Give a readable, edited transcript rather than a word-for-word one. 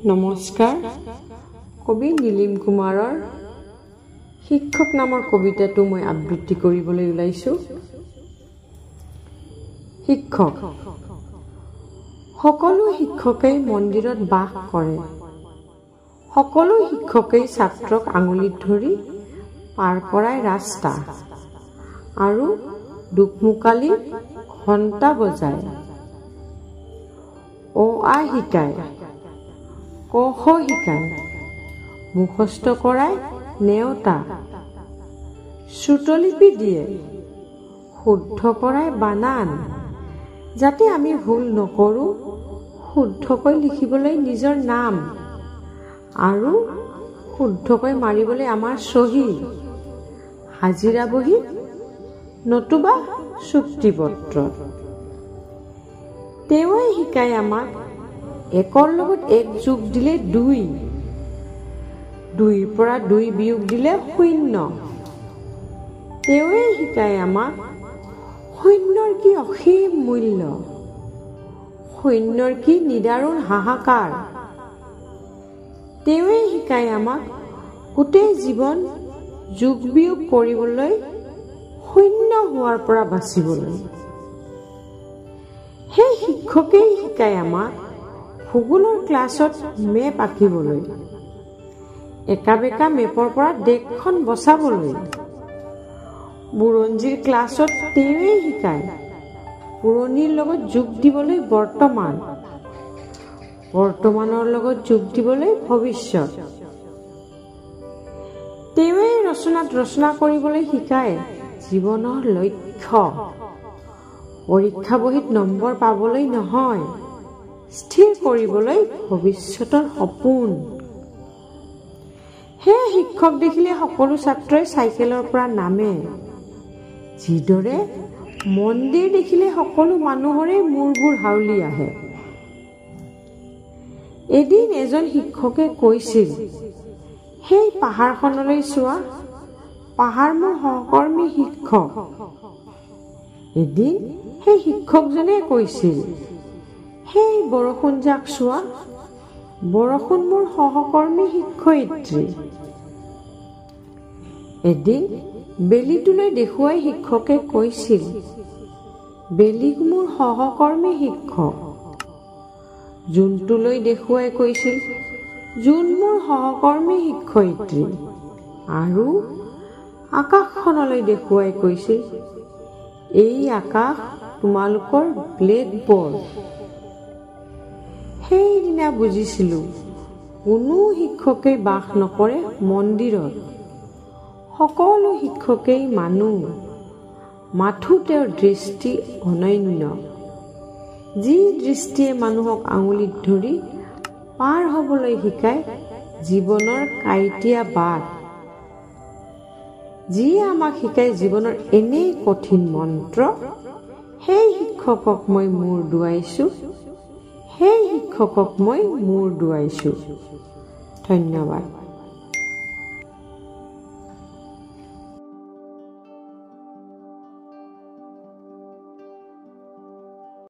নমস্কাৰ। কবি নীলিম কুমাৰৰ শিক্ষক নামৰ কবিতাটো মই আবৃত্তি কৰিবলৈ ওলাইছোঁ। শিক্ষক। সকলো শিক্ষকেই মন্দিৰত বাস কৰে। সকলো শিক্ষকেই ছাত্ৰক আঙুলিত ধৰি পাৰ কৰাই ৰাস্তা আৰু দুখমুকালি ঘণ্টা বজায়। অ আ শিকায়, ক খ শিকায়, মুখস্থ কৰাই নেওতা, শ্ৰুতলিপি দিয়ে, শুদ্ধ কৰাই বানান, যাতে আমি ভুল নকৰোঁ শুদ্ধকৈ লিখিবলৈ নিজৰ নাম আৰু শুদ্ধকৈ মাৰিবলৈ আমাৰ চহী, হাজিৰা বহী নতুবা চুক্তিপত্ৰত। তেওঁৱে শিকায় আমাক একৰ লগত এক যোগ দিলে ২, ২ৰ পৰা ২ বিয়োগ দিলে ০। তেওঁৱে শিকায় আমাক শূন্যৰ কি অসীম মূল্য, শূন্যৰ কি নিদাৰুণ হাহাকাৰ। তেওঁৱে শিকায় আমাক গোটেই জীৱন যোগ বিয়োগ কৰিবলৈ, শূন্য হোৱাৰ পৰা বাচিবলৈ। সেই শিক্ষকেই শিকায় আমাক ভূগোলৰ ক্লাছত মেপ আঁকিবলৈ, একা বেকা মেপৰ পৰা দেশখন বচাবলৈ। বুৰঞ্জীৰ ক্লাছত তেওঁৱেই শিকায় পুৰণিৰ লগত যোগ দিবলৈ বৰ্তমান, বৰ্তমানৰ লগত যোগ দিবলৈ ভৱিষ্যত। তেওঁৱেই ৰচনাত ৰচনা কৰিবলৈ শিকায় জীৱনৰ লক্ষ্য, পৰীক্ষা বহীত নম্বৰ পাবলৈ নহয়, স্থিৰ কৰিবলৈ ভৱিষ্যতৰ সপোন। সেয়ে শিক্ষক দেখিলে সকলো ছাত্ৰই চাইকেলৰ পৰা নামে, যিদৰে মন্দিৰ দেখিলে সকলো মানুহৰে মূৰবোৰ হাউলি আহে। এদিন এজন শিক্ষকে কৈছিল, সেই পাহাৰখনলৈ চোৱা, পাহাৰ মোৰ সহকৰ্মী শিক্ষক। এদিন সেই শিক্ষকজনে কৈছিল, সেই বৰষুণজাক চোৱা, বৰষুণ মোৰ সহকৰ্মী শিক্ষয়িত্ৰী। এদিন বেলিটোলৈ দেখুৱাই শিক্ষকে কৈছিল, বেলিক মোৰ সহকৰ্মী শিক্ষক। জোনটোলৈ দেখুৱাই কৈছিল, জোন মোৰ সহকৰ্মী শিক্ষয়িত্ৰী। আৰু আকাশখনলৈ দেখুৱাই কৈছিল, এই আকাশ তোমালোকৰ ব্লেকবৰ্ড। সেইদিনা বুজিছিলোঁ, কোনো শিক্ষকেই বাস নকৰে মন্দিৰত, সকলো শিক্ষকেই মানুহ, মাথো তেওঁৰ দৃষ্টি অনন্য। যি দৃষ্টিয়ে মানুহক আঙুলিত ধৰি পাৰ হ'বলৈ শিকায় জীৱনৰ কাইটীয়া বাট, যিয়ে আমাক শিকায় জীৱনৰ এনেই কঠিন মন্ত্ৰ, সেই শিক্ষকক মই মূৰ দোৱাইছোঁ, সেই শিক্ষকক মই মূৰ দোৱাইছোঁ। ধন্যবাদ।